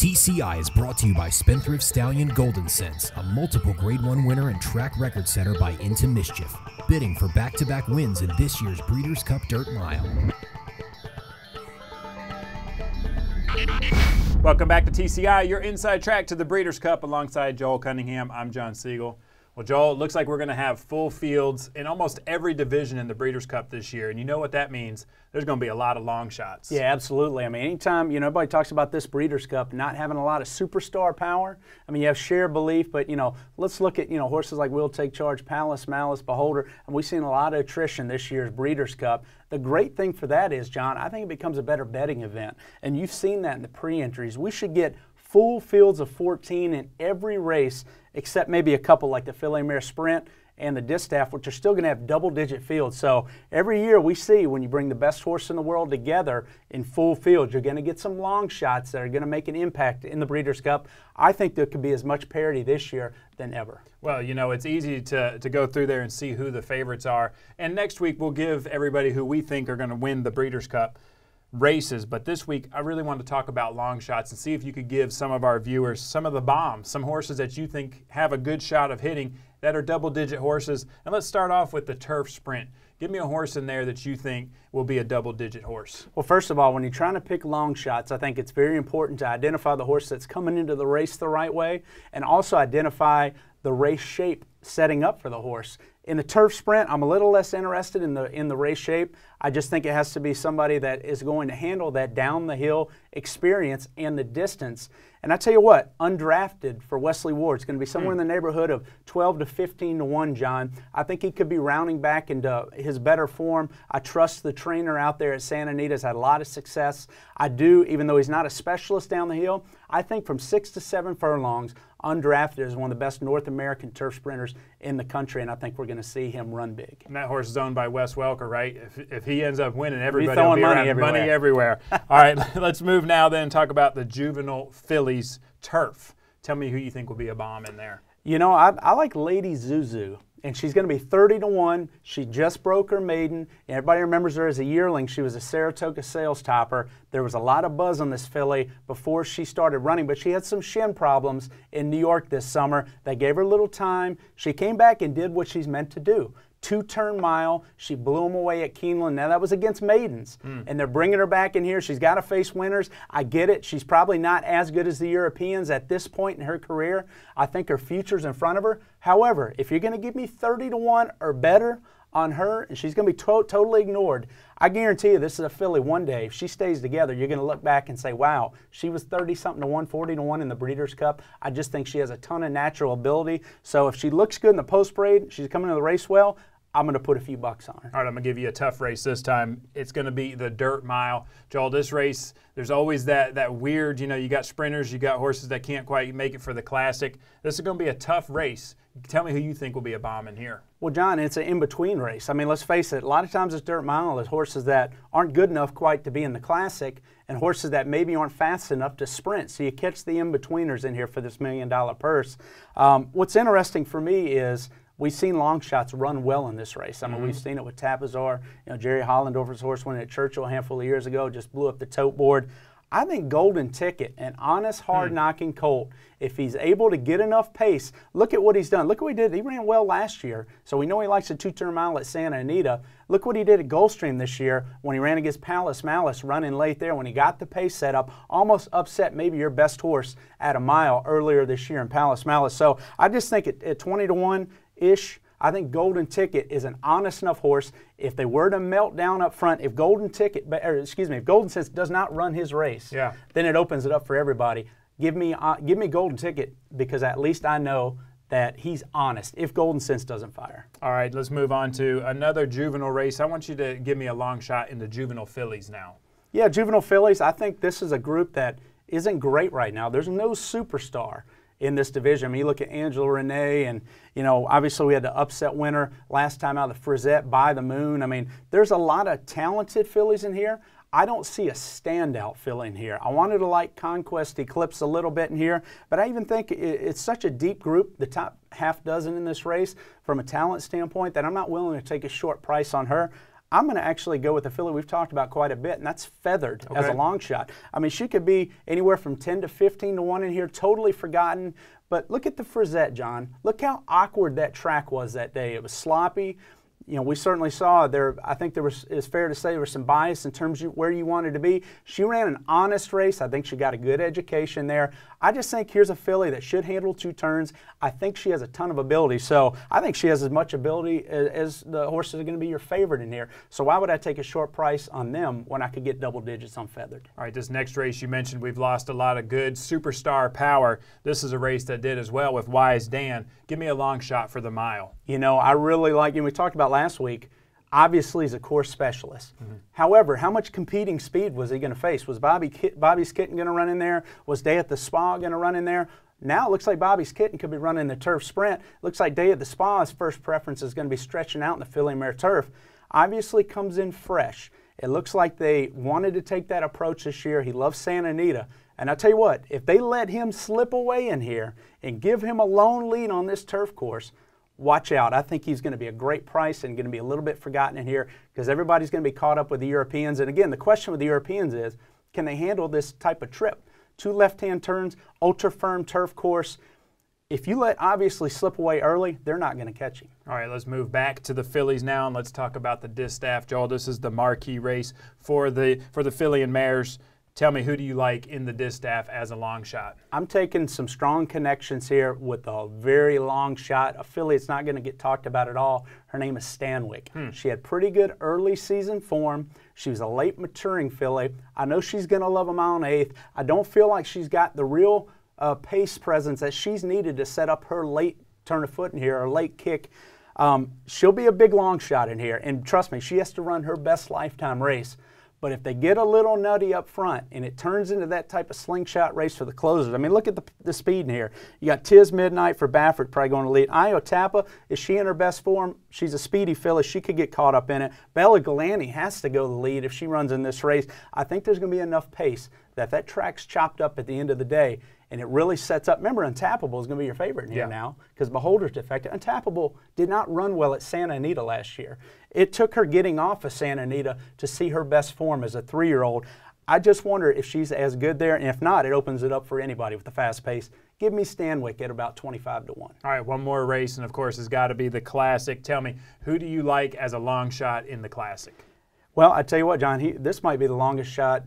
TCI is brought to you by Spendthrift Stallion Golden Sense, a multiple Grade 1 winner and track record setter by Into Mischief, bidding for back-to-back wins in this year's Breeders' Cup Dirt Mile. Welcome back to TCI, your inside track to the Breeders' Cup alongside Joel Cunningham. I'm John Siegel. Well, Joel, it looks like we're going to have full fields in almost every division in the Breeders' Cup this year, and you know what that means. There's going to be a lot of long shots. Yeah, absolutely. I mean, anytime, everybody talks about this Breeders' Cup not having a lot of superstar power. I mean, you have shared belief, but, let's look at, horses like Will Take Charge, Palace, Malice, Beholder, and we've seen a lot of attrition this year's Breeders' Cup. The great thing for that is, John, I think it becomes a better betting event, and you've seen that in the pre-entries. We should get full fields of 14 in every race, except maybe a couple like the Fillet Mare Sprint and the Distaff, which are still going to have double-digit fields. So every year we see when you bring the best horse in the world together in full fields, you're going to get some long shots that are going to make an impact in the Breeders' Cup. I think there could be as much parity this year than ever. Well, it's easy to go through there and see who the favorites are. And next week we'll give everybody who we think are going to win the Breeders' Cup races, but this week I really want to talk about long shots and see if you could give some of our viewers some of the bombs, some horses that you think have a good shot of hitting that are double-digit horses. And let's start off with the Turf Sprint. Give me a horse in there that you think will be a double-digit horse. Well, first of all, when you're trying to pick long shots, I think it's very important to identify the horse that's coming into the race the right way and also identify the race shape setting up for the horse. In the Turf Sprint, I'm a little less interested in the race shape. I just think it has to be somebody that is going to handle that down the hill experience and the distance. And I tell you what, undrafted for Wesley Ward, it's going to be somewhere in the neighborhood of 12 to 15 to 1, John. I think he could be rounding back into his better form. I trust the trainer out there at Santa Anita's had a lot of success. I do, even though he's not a specialist down the hill, I think from 6 to 7 furlongs, undrafted is one of the best North American turf sprinters in the country, and I think we're going to see him run big. And that horse is owned by Wes Welker, right? If he ends up winning, everybody will be money everywhere. All right, let's move now then and talk about the Juvenile Fillies turf. Tell me who you think will be a bomb in there. I like Lady Zuzu, and she's going to be 30 to 1. She just broke her maiden. Everybody remembers her as a yearling. She was a Saratoga sales topper. There was a lot of buzz on this filly before she started running, but she had some shin problems in New York this summer. They gave her a little time. She came back and did what she's meant to do. 2-turn mile. She blew them away at Keeneland. Now, that was against maidens, and they're bringing her back in here. She's got to face winners. I get it. She's probably not as good as the Europeans at this point in her career. I think her future's in front of her. However, if you're going to give me 30 to 1 or better on her, and she's going to be totally ignored, I guarantee you this is a filly one day. If she stays together, you're going to look back and say, wow, she was 30-something to 1, 40 to 1 in the Breeders' Cup. I just think she has a ton of natural ability. So if she looks good in the post-parade, she's coming to the race well, I'm going to put a few bucks on her. All right, I'm going to give you a tough race this time. It's going to be the Dirt Mile. Joel, this race, there's always that weird, you got sprinters, you got horses that can't quite make it for the Classic. This is going to be a tough race. Tell me who you think will be a bomb in here. Well, John, it's an in-between race. I mean, let's face it, a lot of times it's Dirt Mile. There's horses that aren't good enough quite to be in the Classic and horses that maybe aren't fast enough to sprint. So you catch the in-betweeners in here for this $1 million purse. What's interesting for me is we've seen long shots run well in this race. I mean, we've seen it with Tapazar. Jerry Hollendorfer's horse winning at Churchill a handful of years ago, just blew up the tote board. I think Golden Ticket, an honest, hard-knocking colt, if he's able to get enough pace, look at what he's done. Look what he did. He ran well last year, so we know he likes a 2-turn mile at Santa Anita. Look what he did at Gulfstream this year when he ran against Palace Malice, running late there. When he got the pace set up, almost upset maybe your best horse at a mile earlier this year in Palace Malice. So I just think at 20 to 1-ish, I think Golden Ticket is an honest enough horse. If they were to melt down up front, if Golden Sense does not run his race, then it opens it up for everybody. Give me Golden Ticket because at least I know that he's honest if Golden Sense doesn't fire. All right, let's move on to another juvenile race. I want you to give me a long shot in the Juvenile Fillies now. Yeah, Juvenile Fillies, I think this is a group that isn't great right now. There's no superstar in this division. I mean, you look at Angela Renee, and, obviously we had the upset winner last time out of the Frizette by the Moon. I mean, there's a lot of talented fillies in here. I don't see a standout filly in here. I wanted to like Conquest Eclipse a little bit in here, but I even think it's such a deep group, the top half dozen in this race, from a talent standpoint, that I'm not willing to take a short price on her. I'm going to actually go with a filly we've talked about quite a bit, and that's Feathered as a long shot. I mean, she could be anywhere from 10 to 15 to 1 in here, totally forgotten. But look at the Frisette, John. Look how awkward that track was that day. It was sloppy. You know, we certainly saw there, I think it's fair to say there was some bias in terms of where you wanted to be. She ran an honest race. I think she got a good education there. I just think here's a filly that should handle 2 turns. I think she has a ton of ability. So I think she has as much ability as the horses are going to be your favorite in here. So why would I take a short price on them when I could get double digits on Feathered? All right, this next race you mentioned, we've lost a lot of good superstar power. This is a race that did as well with Wise Dan. Give me a long shot for the mile. You know, I really like, we talked about last week, obviously he's a course specialist. However, how much competing speed was he going to face? Was Bobby's Kitten going to run in there? Was Day at the Spa going to run in there? Now it looks like Bobby's Kitten could be running the turf sprint. Looks like Day at the Spa's first preference is going to be stretching out in the filly mare turf. Obviously comes in fresh. It looks like they wanted to take that approach this year. He loves Santa Anita. And I tell you what, if they let him slip away in here and give him a lone lead on this turf course, watch out. I think he's going to be a great price and going to be a little bit forgotten in here because everybody's going to be caught up with the Europeans. And again, the question with the Europeans is, can they handle this type of trip? 2 left-hand turns, ultra-firm turf course. If you let obviously slip away early, they're not going to catch him. All right, let's move back to the fillies now, and let's talk about the Distaff. Joel, this is the marquee race for the filly and mares. Tell me, who do you like in the Distaff as a long shot? I'm taking some strong connections here with a very long shot. A filly that's not going to get talked about at all. Her name is Stanwyck. She had pretty good early season form. She was a late maturing filly. I know she's going to love a mile and 1/8. I don't feel like she's got the real pace presence that she's needed to set up her late turn of foot in here, or late kick. She'll be a big long shot in here. And trust me, she has to run her best lifetime race. But if they get a little nutty up front and it turns into that type of slingshot race for the closers, I mean, look at the speed in here. You got Tiz Midnight for Baffert probably going to lead. Io Tappa, is she in her best form? She's a speedy filly. She could get caught up in it. Bella Galani has to go the lead if she runs in this race. I think there's going to be enough pace that track's chopped up at the end of the day, and it really sets up. Remember, Untappable is going to be your favorite in here now because Beholder's defective. Untappable did not run well at Santa Anita last year. It took her getting off of Santa Anita to see her best form as a 3-year-old. I just wonder if she's as good there, and if not, it opens it up for anybody with the fast pace. Give me Stanwyck at about 25 to 1. All right, one more race, and of course, it's got to be the Classic. Tell me, who do you like as a long shot in the Classic? Well, I tell you what, John, this might be the longest shot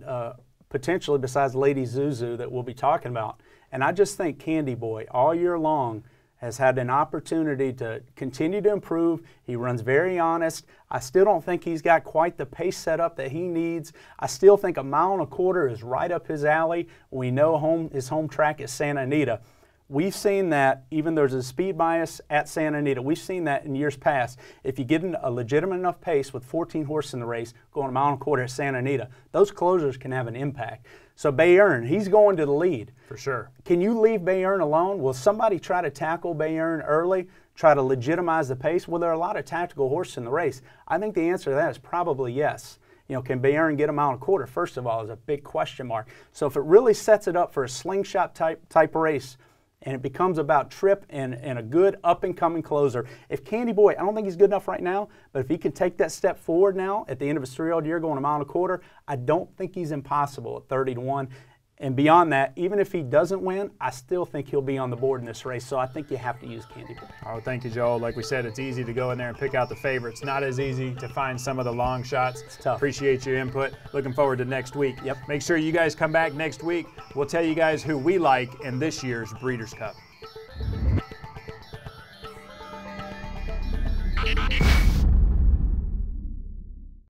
potentially besides Lady Zuzu that we'll be talking about. And I just think Candy Boy all year long has had an opportunity to continue to improve. He runs very honest. I still don't think he's got quite the pace set up that he needs. I still think 1.25 miles is right up his alley. We know his home track is Santa Anita. We've seen that, even there's a speed bias at Santa Anita, we've seen that in years past. If you get a legitimate enough pace with 14 horses in the race, going 1.25 miles at Santa Anita, those closers can have an impact. So Bayern, he's going to the lead. For sure. Can you leave Bayern alone? Will somebody try to tackle Bayern early, try to legitimize the pace? Well, there are a lot of tactical horses in the race. I think the answer to that is probably yes. You know, can Bayern get 1.25 miles? First of all, is a big question mark. So if it really sets it up for a slingshot type race, and it becomes about trip and a good up-and-coming closer. If Candy Boy, I don't think he's good enough right now, but if he can take that step forward now at the end of his 3-year-old year going 1.25 miles, I don't think he's impossible at 30 to 1. And beyond that, even if he doesn't win, I still think he'll be on the board in this race. So I think you have to use Candy Boy. Oh, thank you, Joel. Like we said, it's easy to go in there and pick out the favorites. Not as easy to find some of the long shots. It's tough. Appreciate your input. Looking forward to next week. Yep. Make sure you guys come back next week. We'll tell you guys who we like in this year's Breeders' Cup.